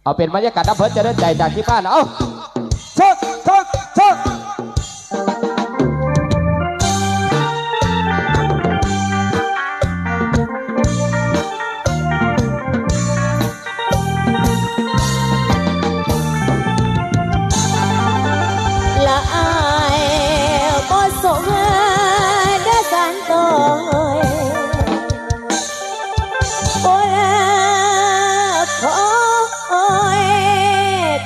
เอาเป็นบรรยากาศน้ำเพลินจะเดินใจจากที่บ้านเอาชกชกชกละอายบ่สมเด้อสันโตโอ้ละขอ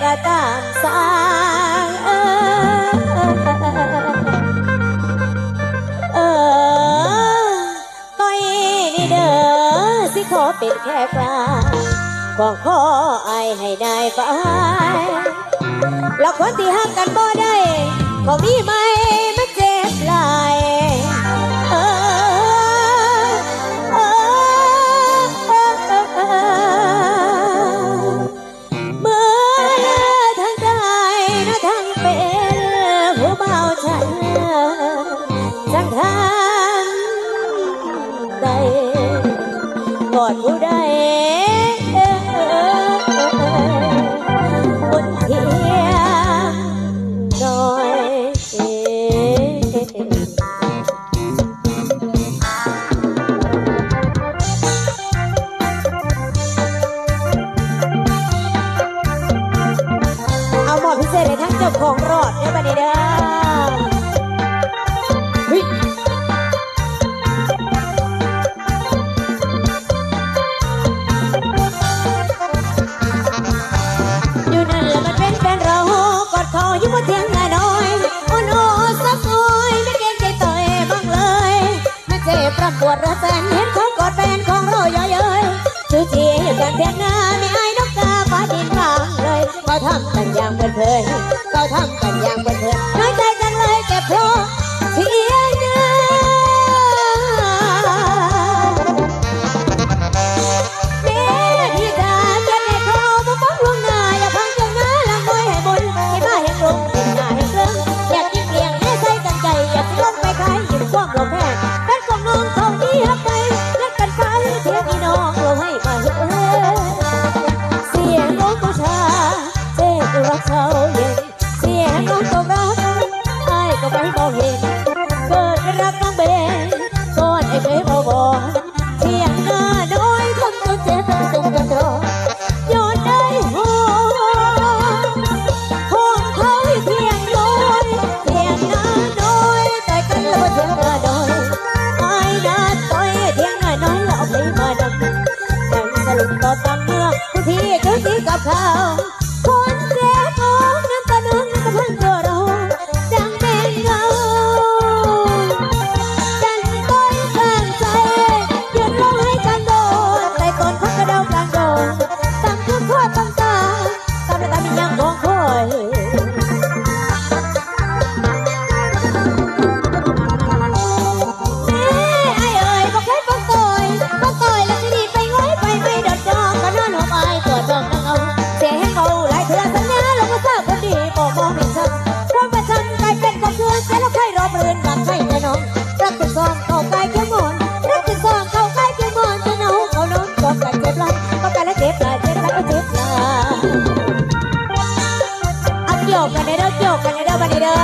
ก็ตามสร้างก้อยนี่เด้อสิขอเป็นแค่กลางของขออายให้ได้ฟังแล้วคนที่หักกันบ่ได้ก็มีไหมมันเจ็บหลายเมื่อทั้งได้นะทั้งเป็นผู้เบาฉันจังทำได้กอดผู้ใดบนเทียงน้อยเอาหมอพิเศษให้ทั้งเจ้าของรอดเนี่ยบัดนี้เด้ออยู่นั่นแล้วมันเป็นแฟนเรากอดคออยู่บนเตียงน้อยอ่อนอ่อนสักหน่อยไม่เกรงใจต่อยบ้างเลยมันเจ็บประปวดระแสนเห็นเขากอดแฟนของเราเยอะเย้ยชื่อที่อยู่กันเพียงหน้าไม่อายนกกาฟ้าดินบางเลยเขาทำกันอย่างเพลินเขาทำกันอย่างเพลินน้อยใจจังเลยแก่เพราะเสียเนื้อแม่ที่ตาเจ็บในคอมาฟังลงหน้าอย่าพังจนหน้าลังมวยให้บุญให้มาให้กลุ่มให้หน้าให้เกลืออยากยิ้มเลี้ยงให้ใส่กันใจอยากลงไปขายยิ้มกว้างลงแค่เป็นของน้องเขาที่ฮักไปรักกันไปเทียบพี่น้องเราให้มาเห็นเสียงน้องผู้ชายเจ๊ก็รักเขาเย็นเสียงน้องก็รักไอ้ก็ไม่มองเห็นเกิดรักน้องเบนก่อนไอ้เบนบอกเสียงหน้าน้อยทำจนเจ็บจนกระโดดย้อนได้หัวของเขาเพียงน้อยเพียงหน้าน้อยแต่กันแล้วเพียงหน้าน้อยไอ้หน้าต้อยเพียงหน้าน้อยแล้วเอาไปมาดำนั่งสรุปต่อตามเมื่อทุกทีทุกทีกับเขาคนเจ็บน้องน้ำตาน้องน้ำตาพังตัวเราดังเป็นเงาดันต้อยข้างใจยืนร้องให้กันโดนแต่ก่อนพักกระเดากลางโดนตั้งคือข้อตั้งตาตามตามียังมองคอยไอ้เอ๋ยบอกให้ฟังต่อยแล้วจะดีไปง้อยไปไม่ดอดจองก็นอนหอบอายตัวจองนั่งเอาเสียให้เขาหลายเถื่อสัญญาเราก็ทราบคนดีบอกมองเห็นชัดความประชันกลายเป็นความเชื่อเสียแล้วใครรอปืนกับใครแน่นอนรักติดซองเข้าใกล้เขี้ยวมอนรักติดซองเข้าใกล้เขี้ยวมอนจะเนาเขานอนกอดกันเจ็บหลังกอดกันแล้วเจ็บหลายเจ็บหลายเจ็บหลายอัพโยกกันในเด้อโยกกันในเด้อบันในเด้อ